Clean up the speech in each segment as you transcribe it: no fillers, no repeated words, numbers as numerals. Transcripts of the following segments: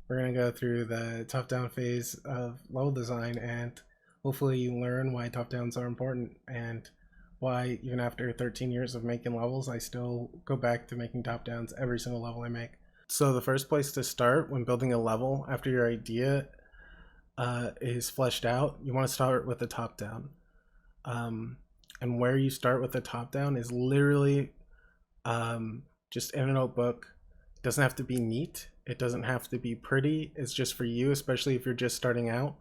We're going to go through the top-down phase of level design and hopefully you learn why top-downs are important and why even after 13 years of making levels, I still go back to making top-downs every single level I make. So the first place to start when building a level after your idea is fleshed out, you want to start with the top-down. And where you start with the top-down is literally just in a notebook. It doesn't have to be neat. It doesn't have to be pretty. It's just for you, especially if you're just starting out.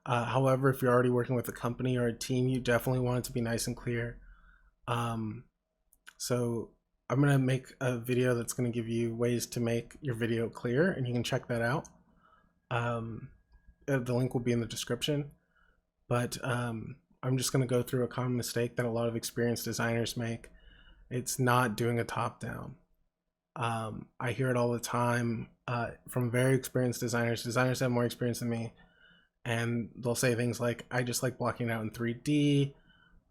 However, if you're already working with a company or a team, you definitely want it to be nice and clear. So I'm going to make a video that's going to give you ways to make your video clear, and you can check that out. The link will be in the description. But I'm just going to go through a common mistake that a lot of experienced designers make. It's not doing a top-down. I hear it all the time from very experienced designers that have more experience than me, and they'll say things like, I just like blocking it out in 3D,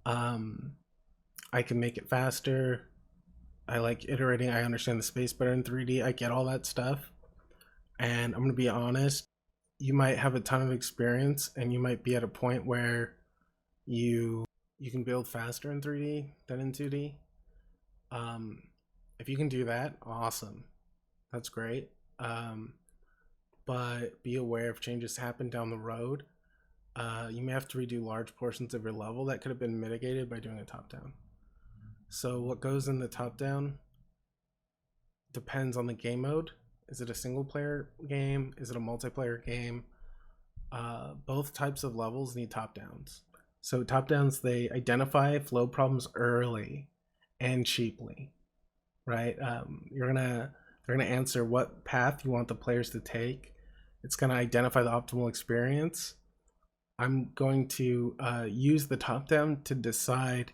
I can make it faster, I like iterating, I understand the space better in 3D. I get all that stuff, and I'm gonna be honest, you might have a ton of experience and you might be at a point where you can build faster in 3D than in 2D. If you can do that, awesome, that's great. But be aware if changes happen down the road, you may have to redo large portions of your level that could have been mitigated by doing a top-down. So what goes in the top-down depends on the game mode. Is it a single player game? Is it a multiplayer game? Both types of levels need top-downs. So top-downs, they identify flow problems early and cheaply, right? They're gonna answer what path you want the players to take. It's gonna identify the optimal experience. I'm going to use the top-down to decide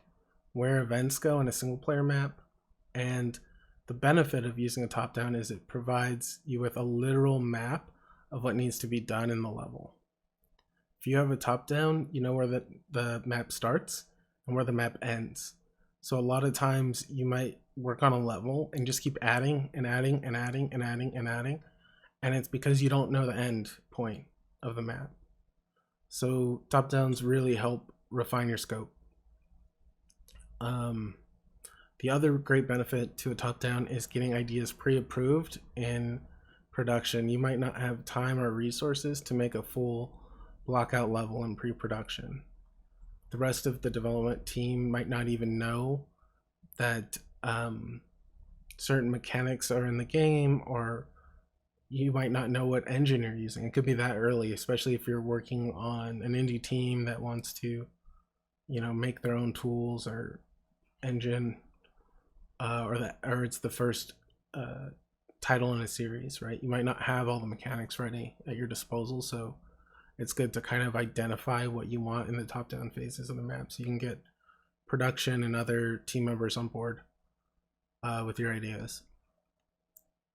where events go in a single player map. And the benefit of using a top-down is it provides you with a literal map of what needs to be done in the level. If you have a top-down, you know where the map starts and where the map ends. So a lot of times you might work on a level and just keep adding and adding and adding and adding and adding. And it's because you don't know the end point of the map. So top-downs really help refine your scope. The other great benefit to a top-down is getting ideas pre-approved in production. You might not have time or resources to make a full blockout level in pre-production. The rest of the development team might not even know that certain mechanics are in the game, or you might not know what engine you're using. It could be that early, especially if you're working on an indie team that wants to, make their own tools or engine, or it's the first title in a series, right? You might not have all the mechanics ready at your disposal, so it's good to kind of identify what you want in the top-down phases of the map so you can get production and other team members on board with your ideas.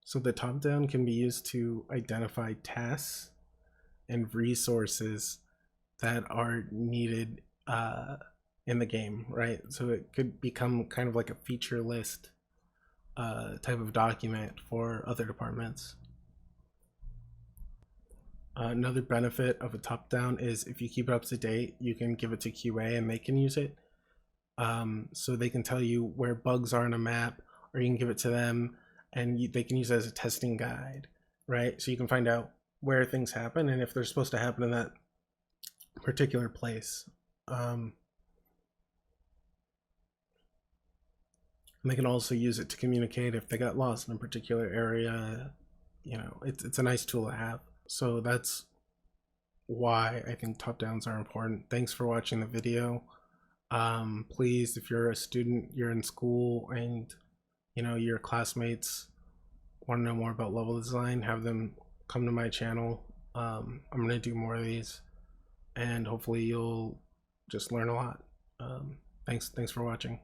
So the top-down can be used to identify tasks and resources that are needed in the game, right? So it could become kind of like a feature list type of document for other departments. Another benefit of a top-down is if you keep it up to date, you can give it to QA and they can use it. So they can tell you where bugs are in a map, or you can give it to them and they can use it as a testing guide, right? So you can find out where things happen and if they're supposed to happen in that particular place. And they can also use it to communicate if they got lost in a particular area. It's a nice tool to have. So that's why I think top-downs are important. Thanks for watching the video. Please, if you're a student, you're in school, and your classmates want to know more about level design, have them come to my channel. I'm going to do more of these, and hopefully you'll just learn a lot. Thanks for watching.